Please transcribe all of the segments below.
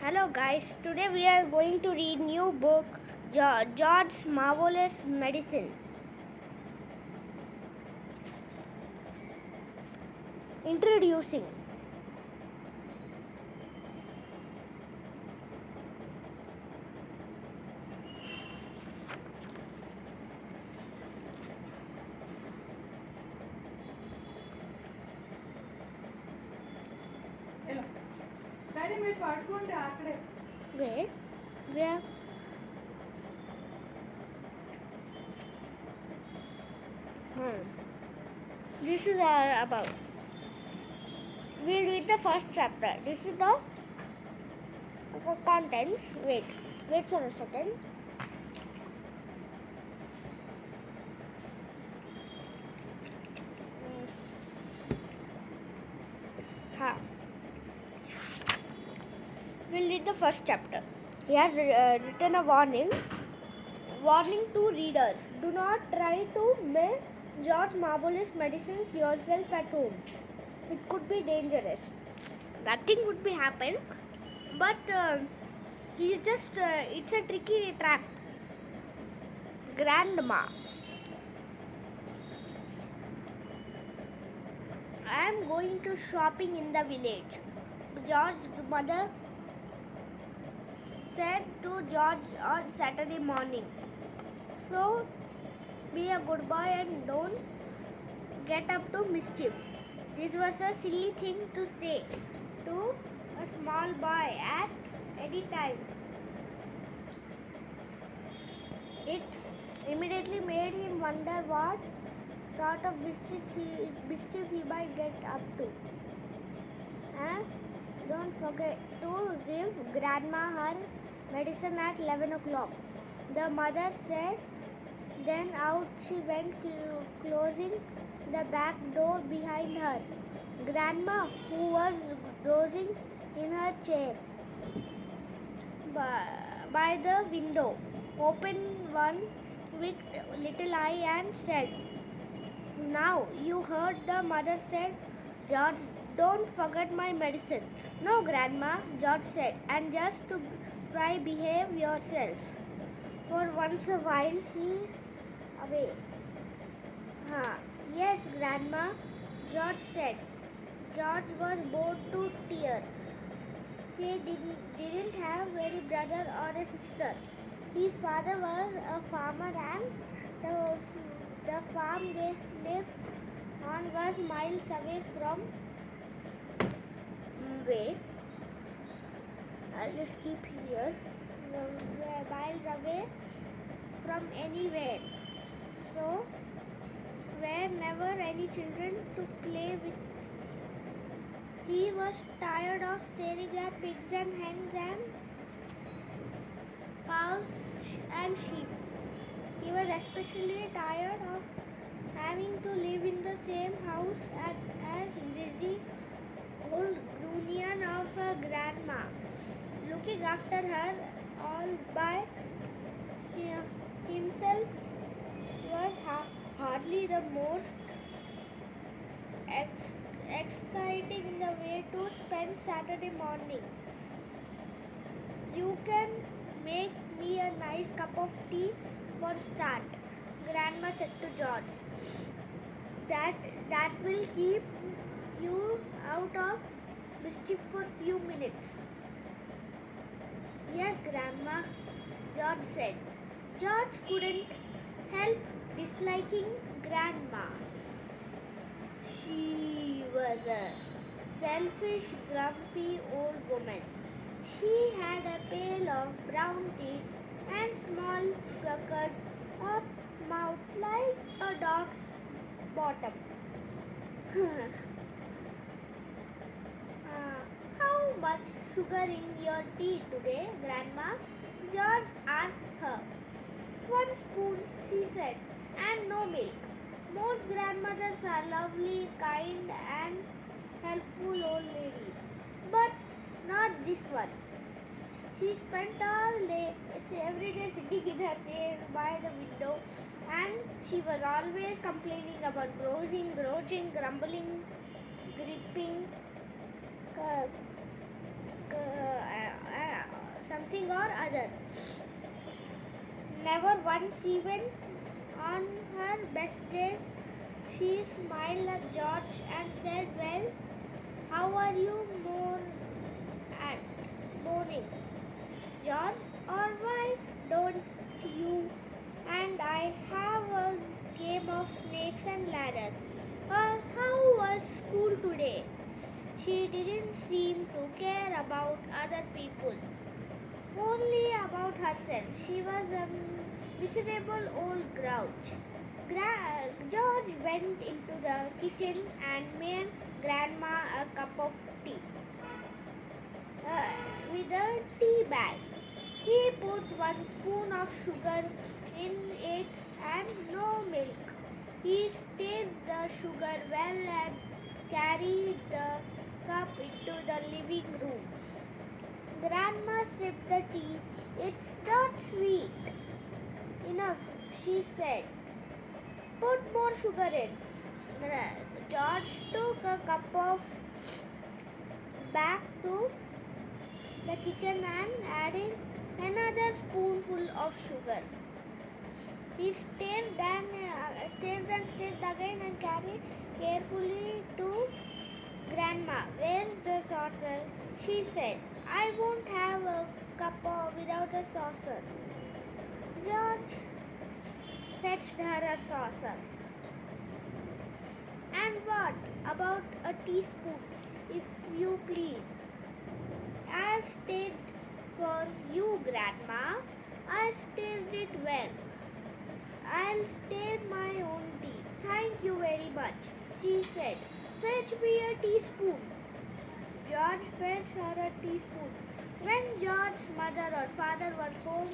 Hello guys, today we are going to read new book George's Marvelous Medicine. Introducing. Daddy మీరు పడుకుంటే అక్కడే Where? This is about. We'll read the first chapter. This is the contents. Wait for a second. We'll read the first chapter. He has written a warning to readers. Do not try to make George's marvelous medicines yourself at home. It could be dangerous. Nothing would be happen, but it's a tricky trap. Grandma. I am going to shopping in the village. George's mother said to George on Saturday morning. So, be a good boy and don't get up to mischief. This was a silly thing to say to a small boy at any time. It immediately made him wonder what sort of mischief he might get up to. And don't forget to give Grandma her medicine at 11 o'clock. The mother said. Then out she went, closing the back door behind her. Grandma, who was dozing in her chair by the window, opened one quick little eye and said, "Now you heard," the mother said. "George, don't forget my medicine." "No, Grandma," George said, "and just to try behave yourself. For once a while she's away." Yes, Grandma, George said. George was bored to tears. He didn't have any brother or a sister. His father was a farmer and the farm they lived on was miles away from. I'll just keep here. Miles away from anywhere. So, were never any children to play with. He was tired of staring at pigs and hens and cows and sheep. He was especially tired of having to live in the same house as lazy old Grunion of a grandma, looking after her all by himself was hardly the most exciting the way to spend Saturday morning. "You can make me a nice cup of tea for start," Grandma said to George. That will keep you out of mischief for few minutes." "Yes, Grandma," George said. George couldn't help disliking Grandma. She was a selfish, grumpy old woman. She had a pail of brown teeth and small puckered up mouth like a dog's bottom. "How much sugar in your tea today, Grandma?" George asked her. "1 spoon," she said, "and no milk." Most grandmothers are lovely, kind, and helpful old ladies, but not this one. She spent every day sitting in her chair by the window, and she was always complaining about groaching, grumbling, gripping, mother. Never once, even on her best days, she smiled at George and said, "Well, how are you at morning, George? Or why don't you and I have a game of snakes and ladders? Or how was school today?" She didn't seem to care about other people, only about herself. She was a miserable old grouch. George went into the kitchen and made Grandma a cup of tea with a tea bag. He put 1 spoon of sugar in it and no milk. He stirred the sugar well and carried the cup into the living room. Grandma sipped the tea. "It's not sweet enough," she said. "Put more sugar in." George took a cup of back to the kitchen and added another spoonful of sugar. He stirred again and carried carefully to Grandma. "Where's the saucer?" she said. "I won't have a cup without a saucer." George fetched her a saucer. "And what about a teaspoon, if you please?" "I've stirred for you, Grandma. I stirred it well. I'll stir my own tea." "Thank you very much," she said. "Fetch me a teaspoon." George fetched her a teaspoon. When George's mother or father was home,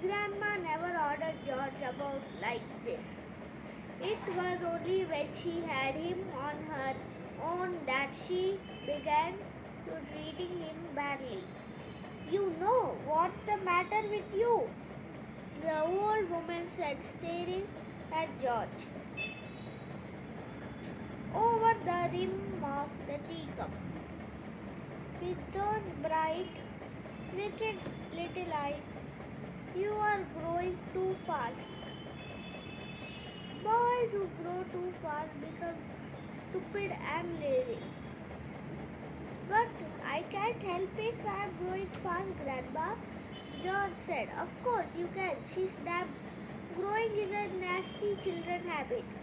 Grandma never ordered George about like this. It was only when she had him on her own that she began to treating him badly. "You know what's the matter with you?" the old woman said, staring at George over the rim of the teacup. With those bright, wicked little eyes, "you are growing too fast." Boys who grow too fast become stupid and lazy. "But I can't help it if I'm growing fast, Grandma," George said. "Of course you can," she snapped. "Growing is a nasty children habit."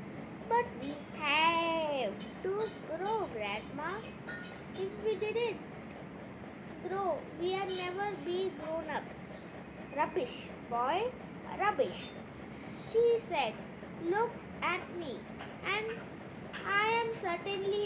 "But we have to grow, Grandma. If we didn't grow, we'd never be grown-ups." "Rubbish, boy, rubbish," she said. "Look at me, and I am certainly